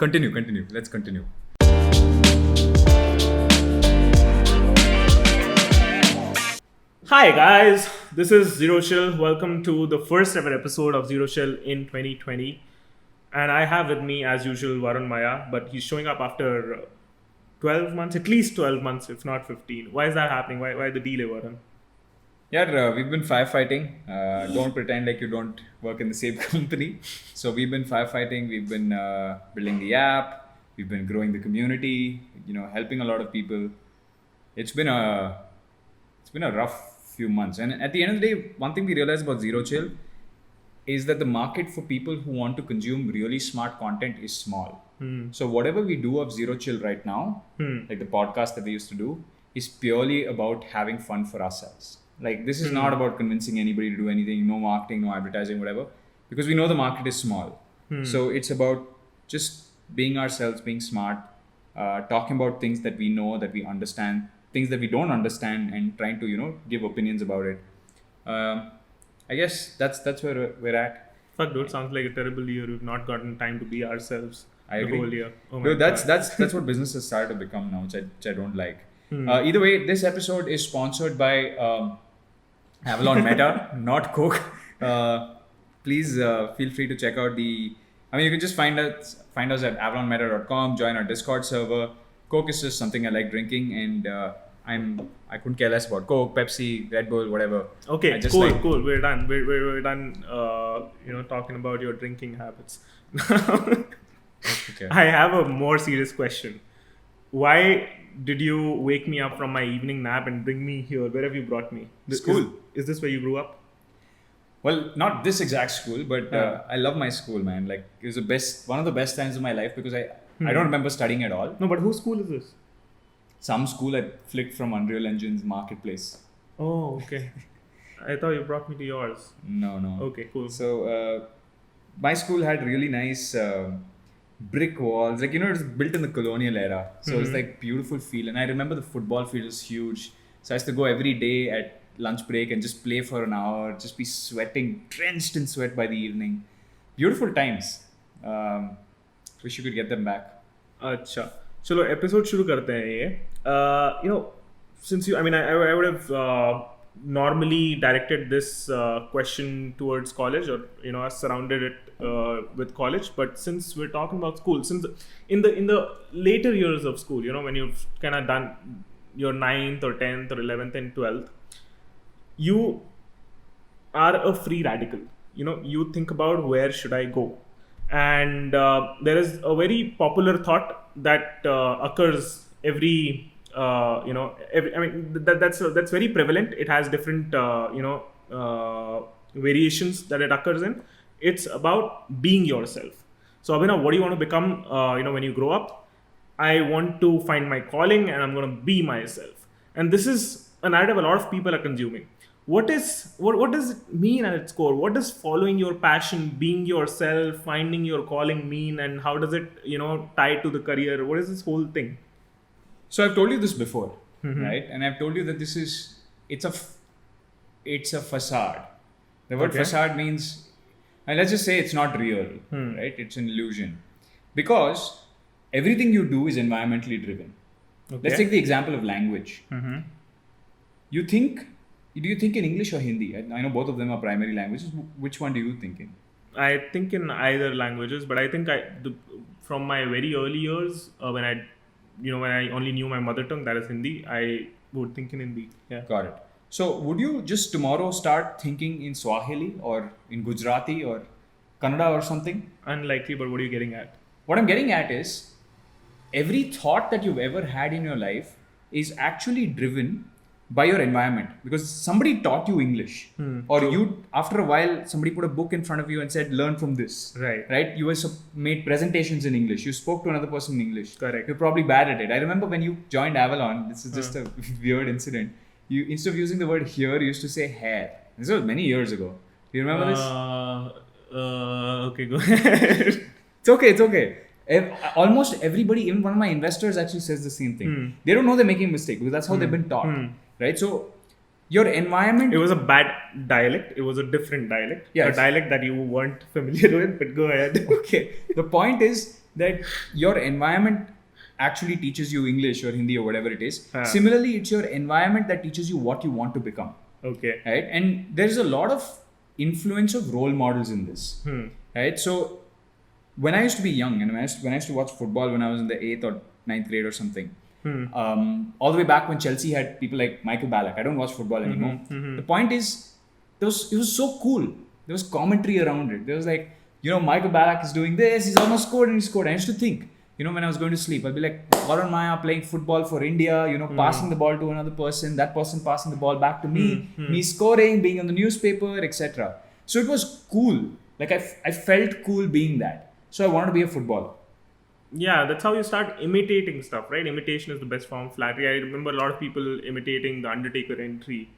Continue. Let's continue. Hi guys, this is Zero Chill. Welcome to the first ever episode of Zero Chill in 2020. And I have with me, as usual, Varun Maya, but he's showing up after 12 months, at least 12 months, if not 15. Why is that happening? Why the delay, Varun? Yeah, we've been firefighting. Don't pretend like you don't work in the same company. So we've been firefighting. We've been building the app. We've been growing the community. Helping a lot of people. It's been a rough few months. And at the end of the day, one thing we realized about Zero Chill is that the market for people who want to consume really smart content is small. So whatever we do of Zero Chill right now, like the podcast that we used to do, is purely about having fun for ourselves. Like this is not about convincing anybody to do anything, no marketing, no advertising, whatever, because we know the market is small. So it's about just being ourselves, being smart, talking about things that we know, that we understand, things that we don't understand, and trying to give opinions about it. I guess that's where we're at. Fuck, dude, sounds like a terrible year. We've not gotten time to be ourselves I the agree. whole year. Oh my Dude, God. that's what business has started to become now, which I don't like. Either way, this episode is sponsored by Avalon Meta, not Coke. Please feel free to check out you can just find us at avalonmeta.com, join our Discord server. Coke is just something I like drinking, and I couldn't care less about Coke, Pepsi, Red Bull, whatever. Okay, I just cool, like- cool. We're done. We're done. Talking about your drinking habits. Okay. I have a more serious question. Why did you wake me up from my evening nap and bring me here? Where have you brought me? School. Is this where you grew up? Well, not this exact school, but I love my school, man. Like it was one of the best times of my life because I don't remember studying at all. No, but whose school is this? Some school I flicked from Unreal Engine's marketplace. Oh, okay. I thought you brought me to yours. No. Okay, cool. So my school had really nice brick walls. Like, it was built in the colonial era. So it was like beautiful feel. And I remember the football field was huge. So I used to go every day at lunch break and just play for an hour, just be sweating, drenched in sweat by the evening. Beautiful times. Wish you could get them back. अच्छा चलो episode शुरू करते हैं ये since you I would have normally directed this question towards college or surrounded it with college, but since we're talking about school, since in the later years of school, when you've kind of done your 9th or 10th or 11th and 12th, you are a free radical. You think about where should I go, and there is a very popular thought that occurs every that's very prevalent. It has different variations that it occurs in. It's about being yourself. So Abhinav, what do you want to become when you grow up? I want to find my calling and I'm going to be myself. And this is a narrative a lot of people are consuming. What does it mean at its core? What does following your passion, being yourself, finding your calling mean, and how does it tie to the career? What is this whole thing? So I've told you this before, right? And I've told you that it's a facade. The word facade means, and let's just say it's not real, right? It's an illusion. Because everything you do is environmentally driven. Okay. Let's take the example of language. Do you think in English or Hindi? I know both of them are primary languages. Which one do you think in? I think in either languages, but I think from my very early years, when I only knew my mother tongue, that is Hindi, I would think in Hindi. Yeah. Got it. So would you just tomorrow start thinking in Swahili or in Gujarati or Kannada or something? Unlikely, but what are you getting at? What I'm getting at is every thought that you've ever had in your life is actually driven by your environment, because somebody taught you English, or you, after a while, somebody put a book in front of you and said, learn from this. Right? You made presentations in English. You spoke to another person in English. Correct. You're probably bad at it. I remember when you joined Avalon, this is just a weird incident. You, instead of using the word hair, you used to say hair. This was many years ago. Do you remember this? Okay, go ahead. It's okay. Almost everybody, even one of my investors actually says the same thing. They don't know they're making a mistake because that's how they've been taught. Right? So your environment... It was a bad dialect. It was a different dialect. Yes. A dialect that you weren't familiar with, but go ahead. Okay. The point is, that your environment actually teaches you English or Hindi or whatever it is. Huh. Similarly, it's your environment that teaches you what you want to become. Okay. Right? And there's a lot of influence of role models in this. Right? So when I used to be young and when I used to watch football when I was in the 8th or 9th grade or something, all the way back when Chelsea had people like Michael Ballack. I don't watch football anymore. The point is, it was so cool. There was commentary around it. There was like, Michael Ballack is doing this. He's almost scored and he scored. I used to think, when I was going to sleep, I'd be like, Varun Maya playing football for India, passing the ball to another person, that person passing the ball back to me, me scoring, being on the newspaper, etc. So it was cool. Like I felt cool being that. So I wanted to be a footballer. Yeah, that's how you start imitating stuff, right? Imitation is the best form of flattery. I remember a lot of people imitating the Undertaker entry.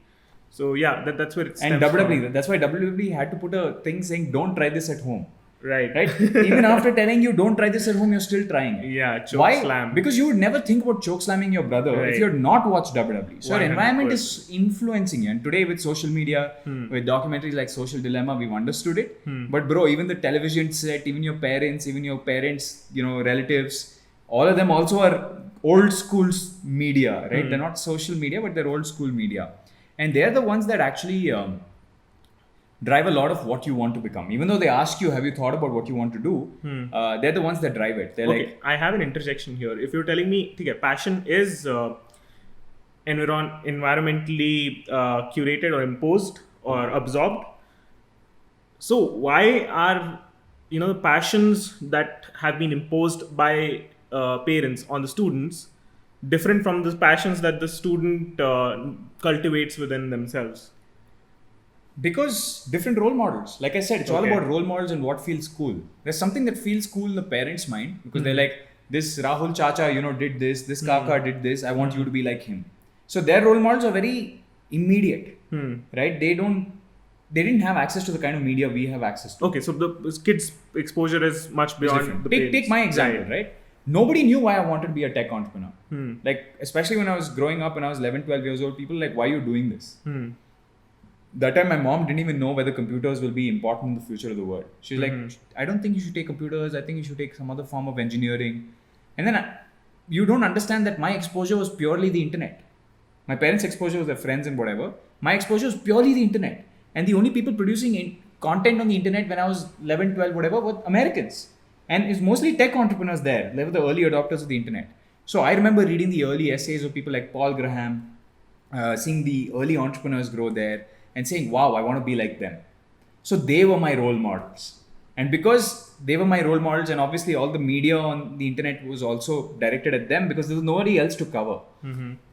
So yeah, that's where it stems and WWE, that's why WWE had to put a thing saying, don't try this at home. Right. Even after telling you don't try this at home, you're still trying it. Yeah, choke Why? slam. Because you would never think about choke slamming your brother if you had not watched WWE. So 100%. your environment is influencing you. And today with social media, with documentaries like Social Dilemma, we've understood it. But bro, even the television set, even your parents, relatives, all of them also are old school media, right? They're not social media, but they're old school media. And they're the ones that actually drive a lot of what you want to become. Even though they ask you, have you thought about what you want to do? They're the ones that drive it. They're like, I have an interjection here. If you're telling me, passion is environmentally curated or imposed or absorbed. So why are the passions that have been imposed by parents on the students different from the passions that the student cultivates within themselves? Because different role models. Like I said, it's all about role models and what feels cool. There's something that feels cool in the parents' mind because they're like, this Rahul Chacha, did this Kaka did this. I want you to be like him. So their role models are very immediate, right? They didn't have access to the kind of media we have access to. Okay, so the kids' exposure is much beyond the parents. Take my example, right? Nobody knew why I wanted to be a tech entrepreneur. Like, especially when I was growing up, when I was 11, 12 years old, people were like, why are you doing this? That time my mom didn't even know whether computers will be important in the future of the world. She's like, I don't think you should take computers. I think you should take some other form of engineering. And then you don't understand that my exposure was purely the internet. My parents' exposure was their friends and whatever. My exposure was purely the internet. And the only people producing content on the internet when I was 11, 12, whatever, were Americans. And it's mostly tech entrepreneurs there. They were the early adopters of the internet. So I remember reading the early essays of people like Paul Graham, seeing the early entrepreneurs grow there, and saying, wow, I want to be like them. So they were my role models. And because they were my role models, and obviously all the media on the internet was also directed at them because there was nobody else to cover.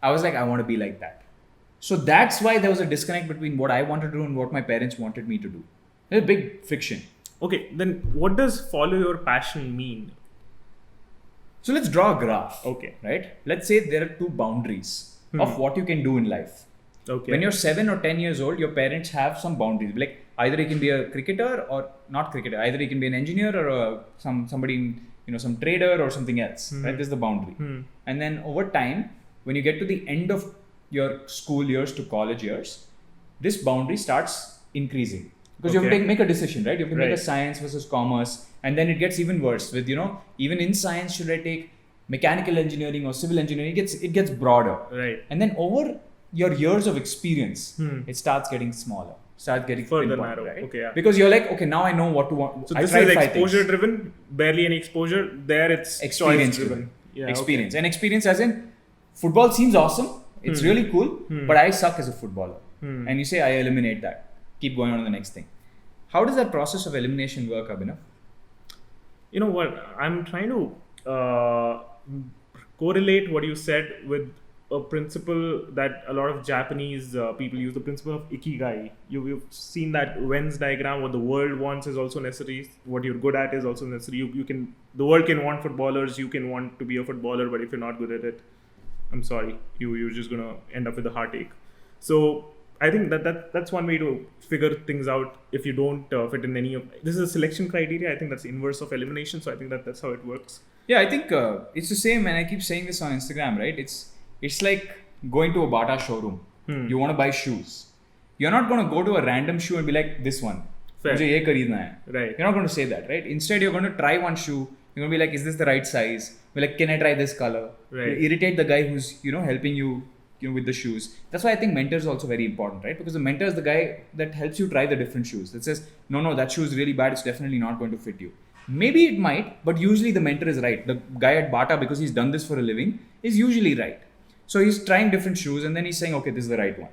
I was like, I want to be like that. So that's why there was a disconnect between what I wanted to do and what my parents wanted me to do. There's a big friction. Okay, then what does follow your passion mean? So let's draw a graph. Okay. Right? Let's say there are two boundaries of what you can do in life. Okay. When you're 7 or 10 years old, your parents have some boundaries. Like either you can be a cricketer or not cricketer. Either you can be an engineer or somebody, some trader or something else. Right? This is the boundary. And then over time, when you get to the end of your school years to college years, this boundary starts increasing because you have to make a decision, right? You have to make a science versus commerce, and then it gets even worse with even in science, should I take mechanical engineering or civil engineering? It gets broader, right? And then over your years of experience, it starts getting smaller, starts getting further narrow, right? Okay, yeah. Because you're like, okay, now I know what to want. So this is exposure driven, barely any exposure. There it's experience driven. Yeah, experience. And experience as in football seems awesome. It's really cool, but I suck as a footballer. And you say, I eliminate that. Keep going on to the next thing. How does that process of elimination work, Abhinav? You know what? I'm trying to correlate what you said with a principle that a lot of Japanese people use, the principle of ikigai. You've seen that Venn diagram. What the world wants is also necessary. What you're good at is also necessary. The world can want footballers. You can want to be a footballer, but if you're not good at it, I'm sorry, you're just gonna end up with a heartache. So I think that's one way to figure things out. If you don't fit in any of this is a selection criteria. I think that's the inverse of elimination. So I think that's how it works. Yeah, I think it's the same, and I keep saying this on Instagram, right? It's like going to a Bata showroom. You want to buy shoes. You're not going to go to a random shoe and be like, this one. Fair. Mujhe ye khareedna hai. Right. You're not going to say that, right? Instead, you're going to try one shoe. You're gonna be like, is this the right size? Be like, can I try this color? Right. You irritate the guy who's helping you with the shoes. That's why I think mentor is also very important, right? Because the mentor is the guy that helps you try the different shoes. That says, no, that shoe is really bad. It's definitely not going to fit you. Maybe it might, but usually the mentor is right. The guy at Bata, because he's done this for a living, is usually right. So he's trying different shoes and then he's saying, okay, this is the right one.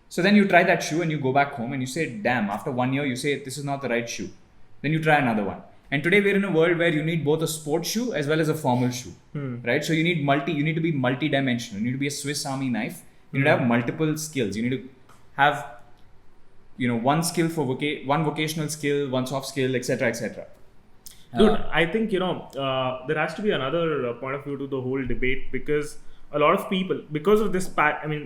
So then you try that shoe and you go back home and you say, damn, after 1 year, you say, this is not the right shoe. Then you try another one. And today we're in a world where you need both a sports shoe as well as a formal shoe, right? So you need to be multi-dimensional. You need to be a Swiss Army knife. You need to have multiple skills. You need to have, one skill for one vocational skill, one soft skill, etc., etc. Dude, I think, there has to be another point of view to the whole debate, because a lot of people, because of this,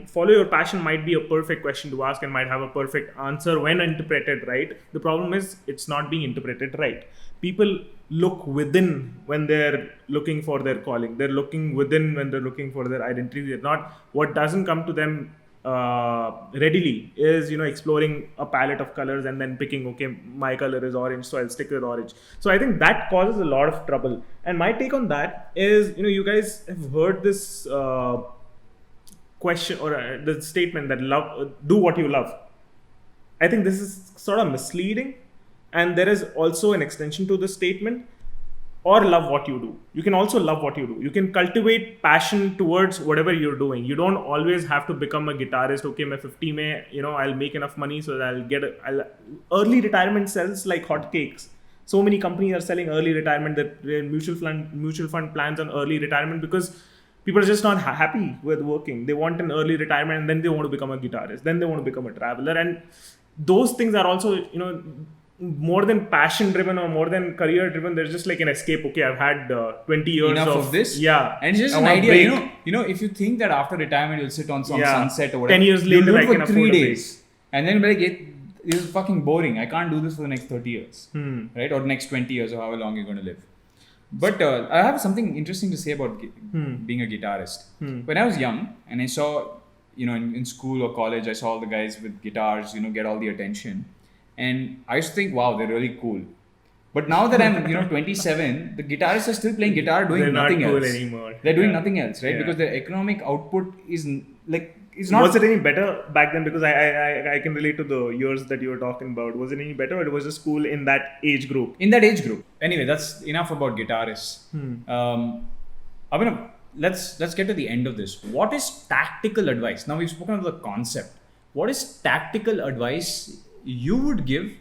follow your passion might be a perfect question to ask and might have a perfect answer when interpreted right. The problem is it's not being interpreted right. People look within when they're looking for their calling. They're looking within when they're looking for their identity. They're not, what doesn't come to them readily is exploring a palette of colors and then picking, okay, my color is orange, so I'll stick with orange. So I think that causes a lot of trouble. And my take on that is, you guys have heard this question or the statement that do what you love. I think this is sort of misleading, and there is also an extension to this statement. Or love what you do. You can also love what you do. You can cultivate passion towards whatever you're doing. You don't always have to become a guitarist. Okay, my 50 mein, I'll make enough money so that early retirement sells like hotcakes. So many companies are selling early retirement, that mutual fund plans on early retirement, because people are just not happy with working. They want an early retirement and then they want to become a guitarist. Then they want to become a traveler. And those things are also, more than passion driven or more than career driven. There's just like an escape. Okay, I've had 20 years enough of this. Yeah. And it's just an idea. If you think that after retirement you'll sit on some sunset or whatever. 10 years later, I can afford 3 days. And then be like, this is fucking boring. I can't do this for the next 30 years. Right? Or next 20 years or however long you're going to live. But I have something interesting to say about being a guitarist. When I was young and I saw, in school or college, I saw all the guys with guitars, get all the attention. And I used to think, wow, they're really cool. But now that I'm, 27, the guitarists are still playing guitar, doing nothing else. They're not cool anymore. They're doing nothing else, right? Yeah. Because their economic output is not. Was it any better back then? Because I can relate to the years that you were talking about. Was it any better, or it was just cool in that age group? In that age group. Anyway, that's enough about guitarists. Let's get to the end of this. What is tactical advice? Now we've spoken of the concept. What is tactical advice you would give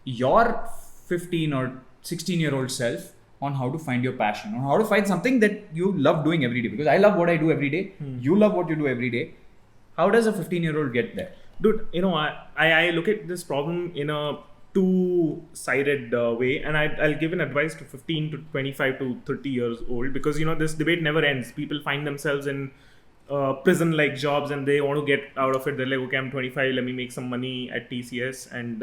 your 15 or 16-year-old self on how to find your passion, on how to find something that you love doing every day? Because I love what I do every day. You love what you do every day. How does a 15-year-old get there? Dude, I look at this problem in a two-sided way, and I'll give an advice to 15 to 25 to 30 years old, because this debate never ends. People find themselves in prison-like jobs and they want to get out of it. They're like, okay, I'm 25, let me make some money at TCS and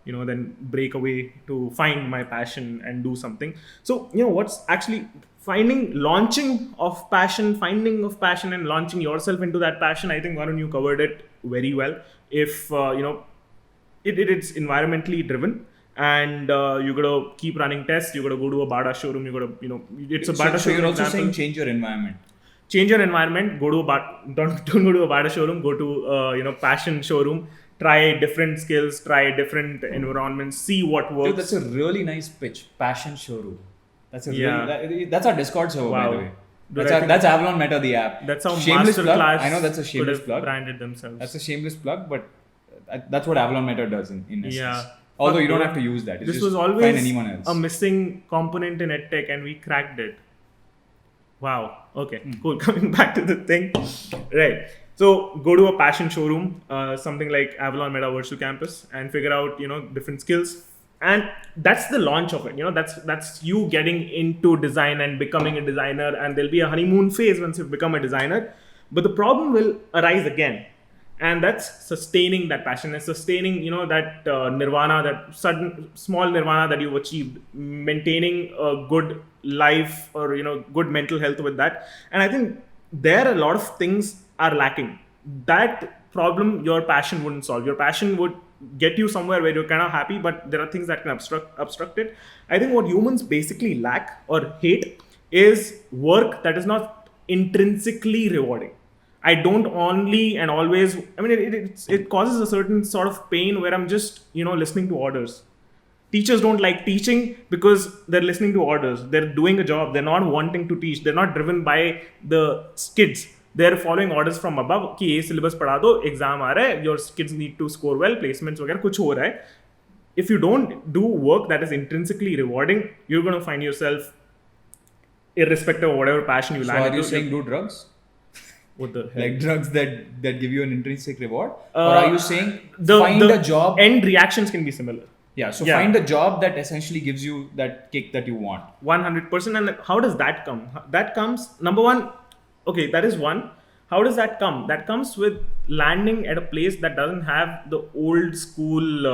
then break away to find my passion and do something. So what's actually finding of passion and launching yourself into that passion. I think Varun, you covered it very well. If it's environmentally driven, and you gotta keep running tests, you gotta go to a Bata showroom, you gotta it's a Bata showroom. So you're also saying change your environment. Change your environment. Go to don't go to a Bata showroom. Go to passion showroom. Try different skills. Try different environments. See what works. Dude, that's a really nice pitch. Passion showroom. That's that's our Discord server, by the way. That's Avalon Meta, the app. That's how shameless plug. Masterclass I know that's a shameless plug. Branded themselves. That's a shameless plug, but that's what Avalon Meta does in essence. Yeah. Although you don't have to use that. This was always a missing component in EdTech, and we cracked it. Wow. Okay. Cool. Coming back to the thing. Right. So go to a passion showroom, something like Avalon Meta Virtual Campus, and figure out different skills. And that's the launch of it. That's you getting into design and becoming a designer. And there'll be a honeymoon phase once you've become a designer. But the problem will arise again. And that's sustaining that passion and sustaining, that nirvana, that sudden small nirvana that you've achieved, maintaining a good life or, good mental health with that. And I think there a lot of things are lacking. That problem your passion wouldn't solve. Your passion would get you somewhere where you're kind of happy, but there are things that can obstruct it. I think what humans basically lack or hate is work that is not intrinsically rewarding. I don't only and always. I mean, it causes a certain sort of pain where I'm just listening to orders. Teachers don't like teaching because they're listening to orders. They're doing a job. They're not wanting to teach. They're not driven by the kids. They're following orders from above कि ये syllabus पढ़ा दो, exam आ रहा है, your kids need to score well, placements वगैरह कुछ हो रहा है. If you don't do work that is intrinsically rewarding, you're going to find yourself, irrespective of whatever passion you So land are you into. saying do drugs? What the hell? Like drugs that give you an intrinsic reward? Or are you saying find the a job? End reactions can be similar. Yeah, so Yeah. find a job that essentially gives you that kick that you want. 100%. And how does that come? That comes, number one, okay, that is one. How does that come? That comes with landing at a place that doesn't have the old school,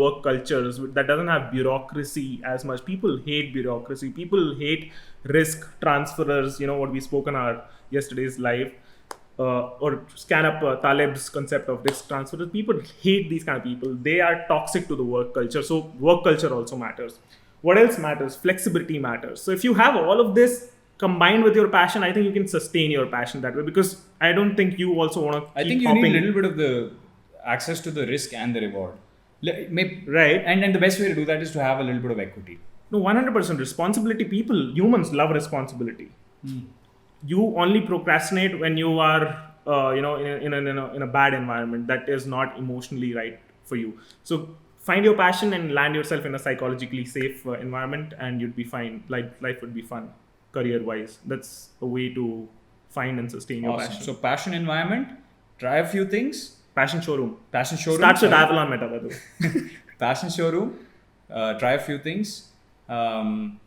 work cultures, that doesn't have bureaucracy as much. People hate bureaucracy. People hate risk transferers, what we spoke on our yesterday's live. Or scan up Taleb's concept of risk transfer. People hate these kind of people. They are toxic to the work culture. So work culture also matters. What else matters? Flexibility matters. So if you have all of this combined with your passion, I think you can sustain your passion that way, because I don't think you also want to keep I think you need a little bit of the access to the risk and the reward. Right. And the best way to do that is to have a little bit of equity. No, 100% responsibility. Humans love responsibility. You only procrastinate when you are, in a bad environment that is not emotionally right for you. So find your passion and land yourself in a psychologically safe environment, and you'd be fine. Life would be fun, career-wise. That's a way to find and sustain your Awesome. passion. So passion environment, try a few things. Passion showroom. Passion showroom. Starts with Avalon Meta, by the way. Passion showroom, try a few things. And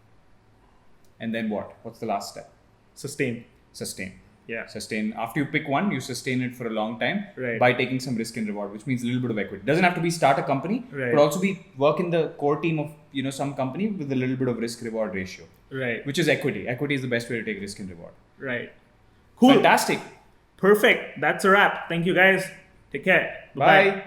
then what? What's the last step? Sustain. Yeah. Sustain. After you pick one, you sustain it for a long time Right. by taking some risk and reward, which means a little bit of equity. Doesn't have to be start a company, Right. but also be work in the core team of some company with a little bit of risk reward ratio, Right. which is equity. Equity is the best way to take risk and reward. Right. Cool. Fantastic. Perfect. That's a wrap. Thank you, guys. Take care. Bye.